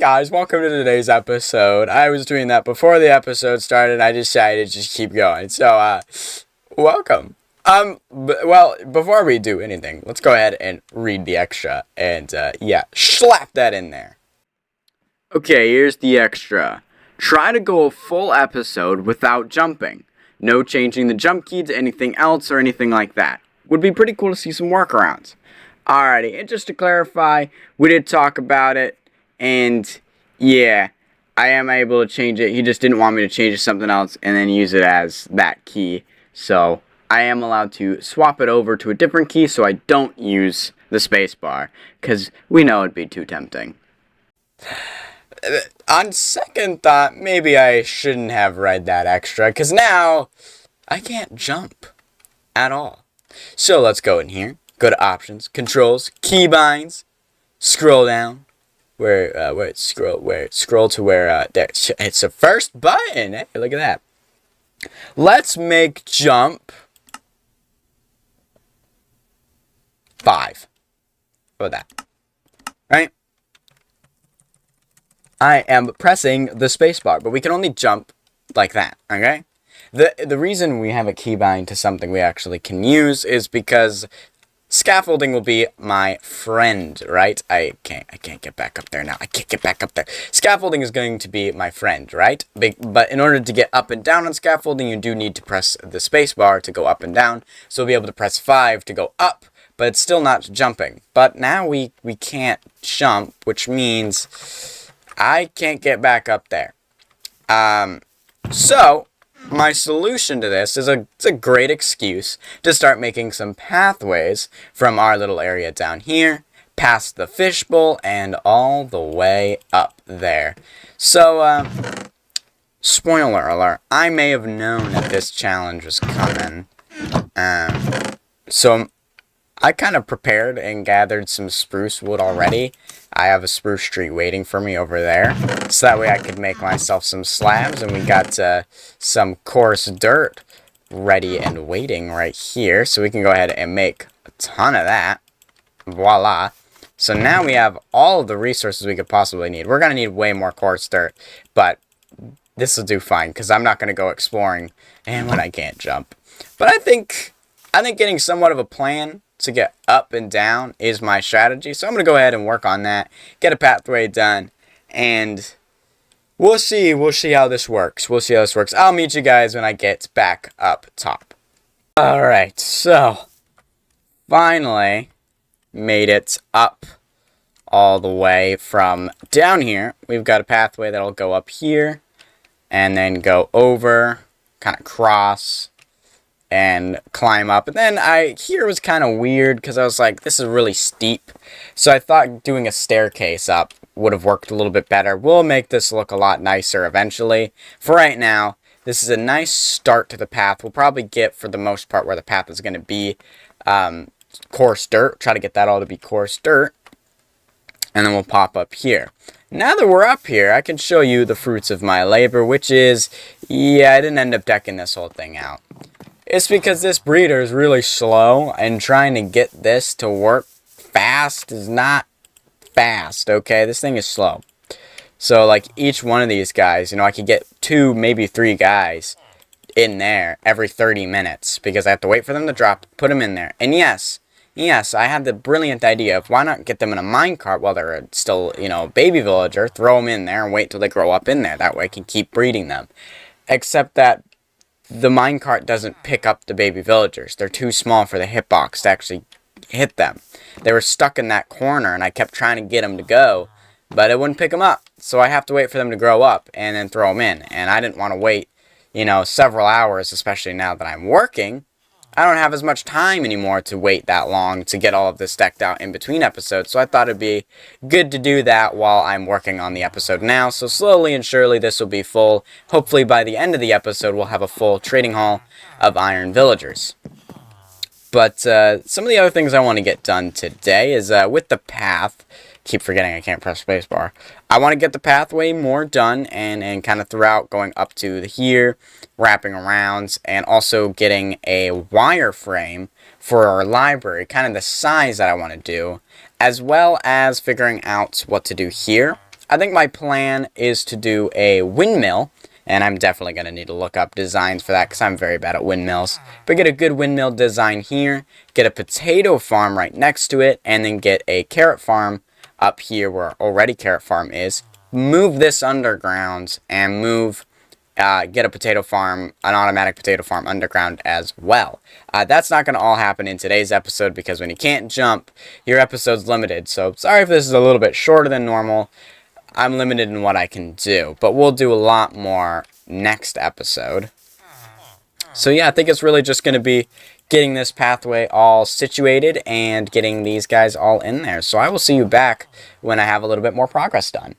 guys, welcome to today's episode. I was doing that before the episode started. I decided to just keep going. So, welcome. Well, before we do anything, let's go ahead and read the extra. And, yeah, slap that in there. Okay, here's the extra. Try to go a full episode without jumping. No changing the jump key to anything else or anything like that. Would be pretty cool to see some workarounds. Alrighty, and just to clarify, we did talk about it, and yeah, I am able to change it. He just didn't want me to change it to something else and then use it as that key. So I am allowed to swap it over to a different key so I don't use the spacebar, because we know it'd be too tempting. On second thought, maybe I shouldn't have read that extra, because now I can't jump at all. So let's go in here. Go to options, controls, keybinds, scroll down, scroll to where, there, it's the first button, hey, look at that. Let's make jump 5, how about that, right? I am pressing the spacebar, but we can only jump like that, okay? The reason we have a keybind to something we actually can use is because scaffolding will be my friend, right? I can't get back up there now. I can't get back up there. Scaffolding is going to be my friend, right? But in order to get up and down on scaffolding, you do need to press the space bar to go up and down. So we'll be able to press 5 to go up, but it's still not jumping. But now we can't jump, which means I can't get back up there. So my solution to this is it's a great excuse to start making some pathways from our little area down here, past the fishbowl, and all the way up there. So, spoiler alert, I may have known that this challenge was coming. So I kind of prepared and gathered some spruce wood already. I have a spruce tree waiting for me over there, so that way I could make myself some slabs, and we got some coarse dirt ready and waiting right here, so we can go ahead and make a ton of that. Voila. So now we have all of the resources we could possibly need. We're going to need way more coarse dirt, but this will do fine, because I'm not going to go exploring and when I can't jump. But I think getting somewhat of a plan to get up and down is my strategy. So I'm going to go ahead and work on that, get a pathway done, and we'll see how this works. I'll meet you guys when I get back up top. Alright, so finally made it up all the way from down here. We've got a pathway that'll go up here and then go over, kind of cross, and climb up. And then here was kind of weird because I was like, this is really steep. So I thought doing a staircase up would have worked a little bit better. We'll make this look a lot nicer eventually. For right now, this is a nice start to the path. We'll probably get, for the most part, where the path is going to be coarse dirt. Try to get that all to be coarse dirt. And then we'll pop up here. Now that we're up here, I can show you the fruits of my labor, which is, yeah, I didn't end up decking this whole thing out. It's because this breeder is really slow, and trying to get this to work fast is not fast, okay? This thing is slow. So, like, each one of these guys, I could get 2, maybe 3 guys in there every 30 minutes, because I have to wait for them to drop, put them in there. And yes, I had the brilliant idea of why not get them in a minecart while they're still, a baby villager, throw them in there and wait till they grow up in there. That way I can keep breeding them. Except that the minecart doesn't pick up the baby villagers. They're too small for the hitbox to actually hit them. They were stuck in that corner, and I kept trying to get them to go, but it wouldn't pick them up. So I have to wait for them to grow up and then throw them in. And I didn't want to wait, several hours, especially now that I'm working. I don't have as much time anymore to wait that long to get all of this decked out in between episodes, so I thought it'd be good to do that while I'm working on the episode now. So slowly and surely this will be full. Hopefully by the end of the episode we'll have a full trading hall of iron villagers. But some of the other things I want to get done today is with the path. Keep forgetting I can't press spacebar. I want to get the pathway more done and kind of throughout, going up to here, wrapping around, and also getting a wireframe for our library, kind of the size that I want to do, as well as figuring out what to do here. I think my plan is to do a windmill, and I'm definitely going to need to look up designs for that because I'm very bad at windmills. But get a good windmill design here, get a potato farm right next to it, and then get a carrot farm up here where already carrot farm is. Move this underground and get a potato farm, an automatic potato farm underground as well. That's not going to all happen in today's episode because when you can't jump, your episode's limited. So sorry if this is a little bit shorter than normal. I'm limited in what I can do, but we'll do a lot more next episode. So yeah, I think it's really just going to be getting this pathway all situated and getting these guys all in there. So I will see you back when I have a little bit more progress done.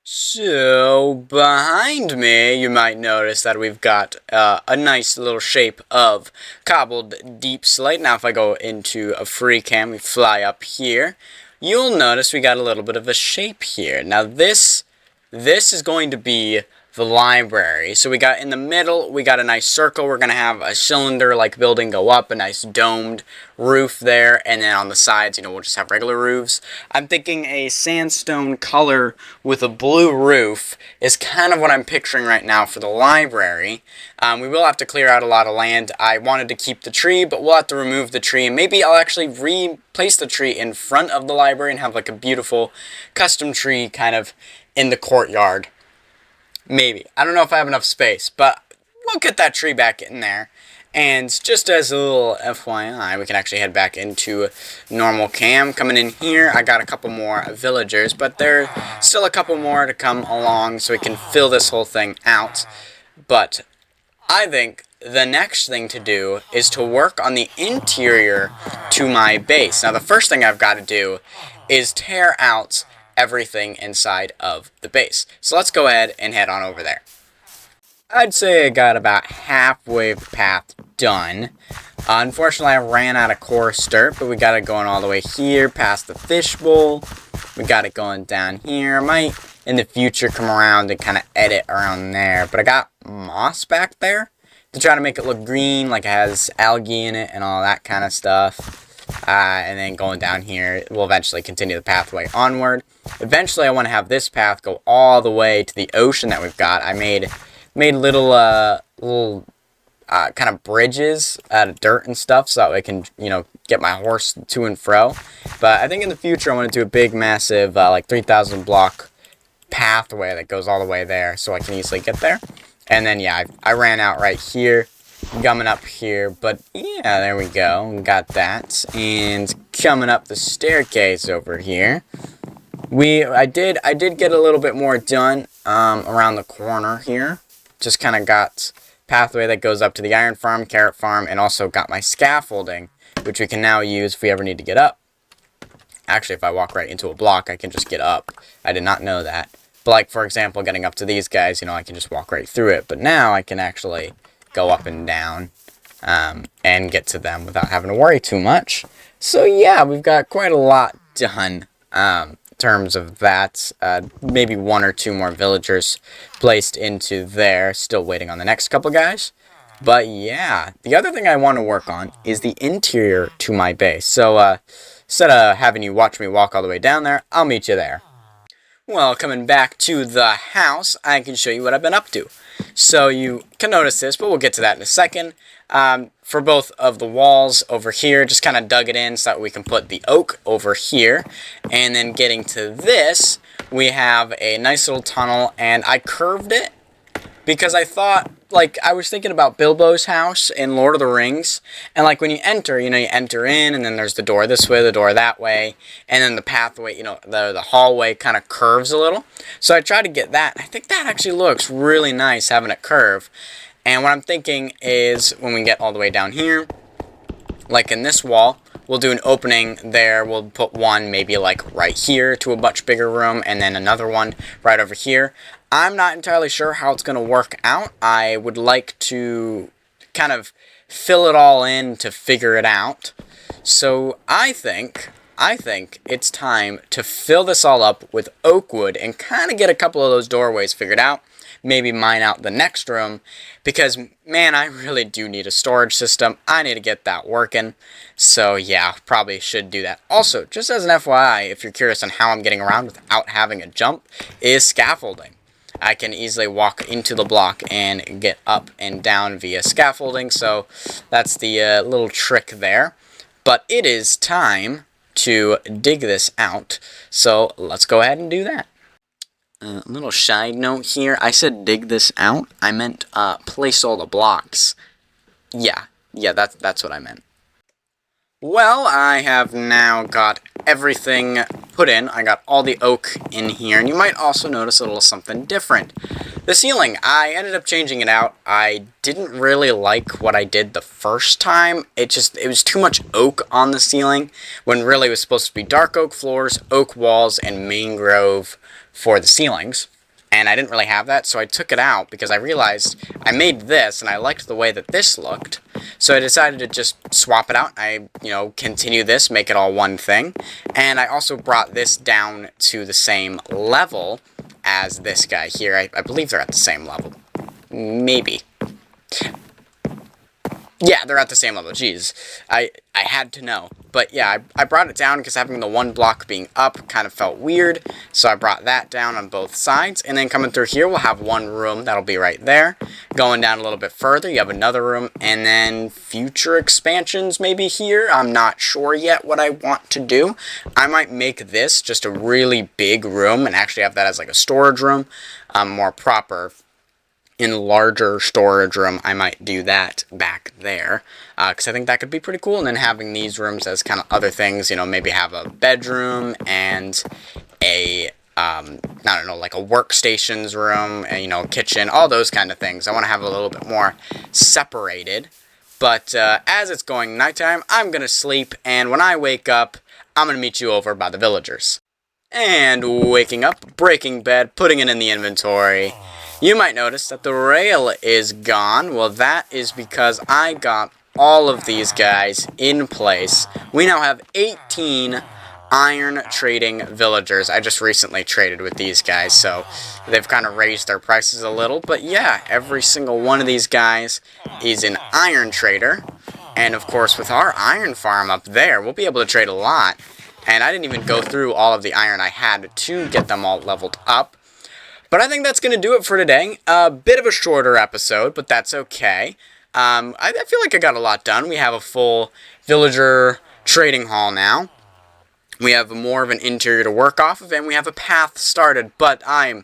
So, behind me, you might notice that we've got a nice little shape of cobbled deep slate. Now, if I go into a free cam, we fly up here, you'll notice we got a little bit of a shape here. Now, this is going to be the library. So we got in the middle, we got a nice circle. We're going to have a cylinder-like building go up, a nice domed roof there, and then on the sides, we'll just have regular roofs. I'm thinking a sandstone color with a blue roof is kind of what I'm picturing right now for the library. We will have to clear out a lot of land. I wanted to keep the tree, but we'll have to remove the tree, and maybe I'll actually replace the tree in front of the library and have like a beautiful custom tree kind of in the courtyard. Maybe. I don't know if I have enough space, but we'll get that tree back in there. And just as a little FYI, we can actually head back into normal cam. Coming in here, I got a couple more villagers, but there's still a couple more to come along so we can fill this whole thing out. But I think the next thing to do is to work on the interior to my base. Now, the first thing I've got to do is tear out everything inside of the base. So let's go ahead and head on over there. I'd say I got about halfway of the path done. Unfortunately, I ran out of coarse dirt, but we got it going all the way here past the fishbowl. We got it going down here. I might, in the future, come around and kind of edit around there. But I got moss back there to try to make it look green, like it has algae in it and all that kind of stuff. And then going down here, we'll eventually continue the pathway onward. Eventually, I want to have this path go all the way to the ocean that we've got. I made little kind of bridges out of dirt and stuff so that I can, get my horse to and fro. But I think in the future, I want to do a big, massive, like 3,000 block pathway that goes all the way there so I can easily get there. And then, yeah, I ran out right here. Coming up here, but yeah, there we go. We got that, and coming up the staircase over here, I did get a little bit more done around the corner here. Just kind of got pathway that goes up to the iron farm, carrot farm, and also got my scaffolding, which we can now use if we ever need to get up. Actually, if I walk right into a block, I can just get up. I did not know that. But like, for example, getting up to these guys, I can just walk right through it. But now I can actually go up and down and get to them without having to worry too much. So yeah, we've got quite a lot done in terms of that. Maybe one or two more villagers placed into there. Still waiting on the next couple guys. But yeah, the other thing I want to work on is the interior to my base. So instead of having you watch me walk all the way down there, I'll meet you there. Well, coming back to the house, I can show you what I've been up to. So you can notice this, but we'll get to that in a second. For both of the walls over here, just kind of dug it in so that we can put the oak over here. And then getting to this, we have a nice little tunnel, and I curved it because I thought, I was thinking about Bilbo's house in Lord of the Rings, and when you enter, you enter in, and then there's the door this way, the door that way, and then the pathway, the hallway kind of curves a little. So I tried to get that. I think that actually looks really nice having it curve. And what I'm thinking is when we get all the way down here, like in this wall, we'll do an opening there. We'll put one maybe right here to a much bigger room, and then another one right over here. I'm not entirely sure how it's going to work out. I would like to kind of fill it all in to figure it out. So I think I think it's time to fill this all up with oak wood and kind of get a couple of those doorways figured out. Maybe mine out the next room, because, man, I really do need a storage system. I need to get that working. So, yeah, probably should do that. Also, just as an FYI, if you're curious on how I'm getting around without having a jump, is scaffolding. I can easily walk into the block and get up and down via scaffolding, so that's the little trick there. But it is time to dig this out, so let's go ahead and do that. Little side note here, I said dig this out, I meant place all the blocks. Yeah, that's what I meant. Well, I have now got everything put in. I got all the oak in here, and you might also notice a little something different. The ceiling, I ended up changing it out. I didn't really like what I did the first time. It was too much oak on the ceiling, when really it was supposed to be dark oak floors, oak walls, and mangrove for the ceilings. And I didn't really have that, so I took it out because I realized I made this, and I liked the way that this looked. So I decided to just swap it out. I, continue this, make it all one thing. And I also brought this down to the same level as this guy here. I believe they're at the same level. Maybe. Yeah, they're at the same level. Jeez. I had to know. But yeah, I brought it down because having the one block being up kind of felt weird. So I brought that down on both sides. And then coming through here, we'll have one room that'll be right there. Going down a little bit further, you have another room. And then future expansions maybe here. I'm not sure yet what I want to do. I might make this just a really big room and actually have that as like a storage room. More proper. In larger storage room, I might do that back there, because I think that could be pretty cool. And then having these rooms as kind of other things, maybe have a bedroom and a, I don't know, like a workstations room, and, kitchen, all those kind of things. I want to have a little bit more separated. But as it's going nighttime, I'm going to sleep, and when I wake up, I'm going to meet you over by the villagers. And waking up, breaking bed, putting it in the inventory. You might notice that the rail is gone. Well, that is because I got all of these guys in place. We now have 18 iron trading villagers. I just recently traded with these guys, so they've kind of raised their prices a little. But yeah, every single one of these guys is an iron trader. And of course, with our iron farm up there, we'll be able to trade a lot. And I didn't even go through all of the iron I had to get them all leveled up. But I think that's going to do it for today. A bit of a shorter episode, but that's okay. I feel like I got a lot done. We have a full villager trading hall now. We have more of an interior to work off of, and we have a path started. But I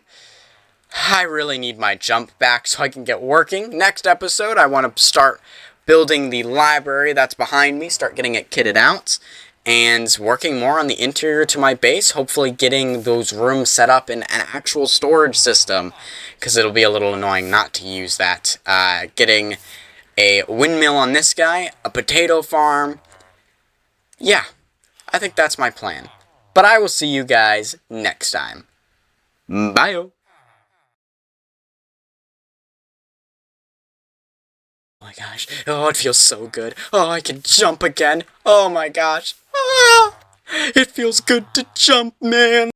really need my jump back so I can get working. Next episode, I want to start building the library that's behind me, start getting it kitted out. And working more on the interior to my base, hopefully getting those rooms set up in an actual storage system, because it'll be a little annoying not to use that. Getting a windmill on this guy, a potato farm. Yeah, I think that's my plan. But I will see you guys next time. Bye. Oh my gosh. Oh, it feels so good. Oh, I can jump again. Oh my gosh. Ah, it feels good to jump, man.